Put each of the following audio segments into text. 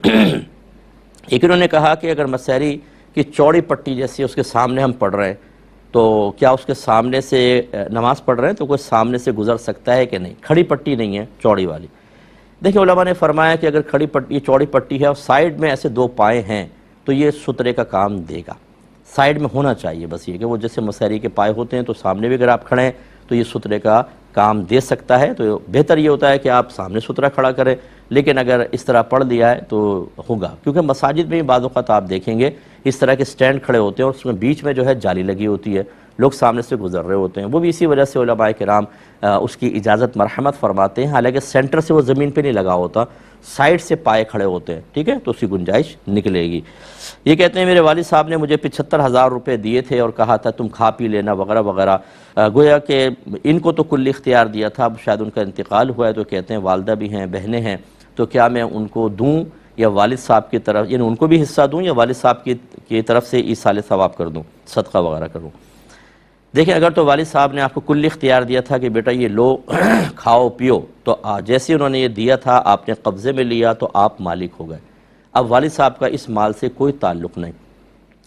ایک انہوں نے کہا کہ اگر مسحری کی چوڑی پٹی جیسی اس کے سامنے ہم پڑھ رہے ہیں تو کیا اس کے سامنے سے نماز پڑھ رہے ہیں تو کوئی سامنے سے گزر سکتا ہے کہ نہیں؟ کھڑی پٹی نہیں ہے، چوڑی والی۔ دیکھیں علماء نے فرمایا کہ اگر کھڑی پٹی، یہ چوڑی پٹی ہے اور سائیڈ میں ایسے دو پائے ہیں تو یہ سترے کا کام دے گا۔ سائیڈ میں ہونا چاہیے بس یہ کہ وہ جیسے مسحری کے پائے ہوتے ہیں تو سامنے بھی اگر آپ کھڑے ہیں تو یہ سترے کا کام دے سکتا ہے۔ تو بہتر یہ ہوتا ہے کہ آپ سامنے سترہ کھڑا کریں، لیکن اگر اس طرح پڑھ لیا ہے تو ہوگا، کیونکہ مساجد میں بعض اوقات آپ دیکھیں گے اس طرح کے سٹینڈ کھڑے ہوتے ہیں اور اس میں بیچ میں جو ہے جالی لگی ہوتی ہے، لوگ سامنے سے گزر رہے ہوتے ہیں، وہ بھی اسی وجہ سے علماء کرام اس کی اجازت مرحمت فرماتے ہیں، حالانکہ سینٹر سے وہ زمین پہ نہیں لگا ہوتا، سائیڈ سے پائے کھڑے ہوتے ہیں، ٹھیک ہے، تو اس کی گنجائش نکلے گی۔ یہ کہتے ہیں میرے والد صاحب نے مجھے 75,000 روپے دیے تھے اور کہا تھا تم کھا پی لینا وغیرہ وغیرہ، گویا کہ ان کو تو کل اختیار دیا تھا، اب شاید ان کا انتقال ہوا ہے، تو کہتے ہیں والدہ بھی ہیں، بہنیں ہیں، تو کیا میں ان کو دوں یا والد صاحب کی طرف، یعنی ان کو بھی حصہ دوں یا والد صاحب کی طرف سے ایصال ثواب کر دوں، صدقہ وغیرہ کروں؟ دیکھیں اگر تو والد صاحب نے آپ کو کل اختیار دیا تھا کہ بیٹا یہ لو کھاؤ پیو، تو جیسے انہوں نے یہ دیا تھا آپ نے قبضے میں لیا تو آپ مالک ہو گئے، اب والد صاحب کا اس مال سے کوئی تعلق نہیں،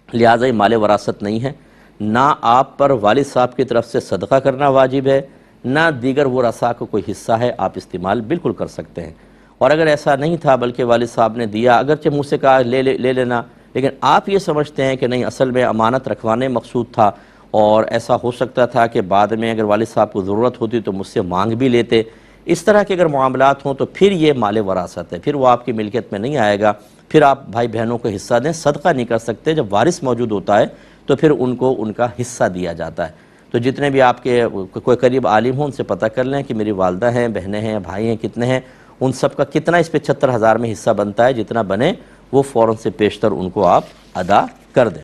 لہٰذا یہ مال وراثت نہیں ہے، نہ آپ پر والد صاحب کی طرف سے صدقہ کرنا واجب ہے، نہ دیگر ورثاء کو کوئی حصہ ہے، آپ استعمال بالکل کر سکتے ہیں۔ اور اگر ایسا نہیں تھا بلکہ والد صاحب نے دیا، اگرچہ منہ سے کہا لے لینا، لیکن آپ یہ سمجھتے ہیں کہ نہیں اصل میں امانت رکھوانے مقصود تھا، اور ایسا ہو سکتا تھا کہ بعد میں اگر والد صاحب کو ضرورت ہوتی تو مجھ سے مانگ بھی لیتے، اس طرح کے اگر معاملات ہوں تو پھر یہ مال وراثت ہے، پھر وہ آپ کی ملکیت میں نہیں آئے گا، پھر آپ بھائی بہنوں کو حصہ دیں، صدقہ نہیں کر سکتے، جب وارث موجود ہوتا ہے تو پھر ان کو ان کا حصہ دیا جاتا ہے۔ تو جتنے بھی آپ کے کوئی قریب عالم ہوں ان سے پتہ کر لیں کہ میری والدہ ہیں، بہنیں ہیں، بھائی ہیں، کتنے ہیں، ان سب کا کتنا اس پہ 76,000 میں حصہ بنتا ہے، جتنا بنے وہ فوراً سے پیشتر ان کو آپ ادا کر دیں۔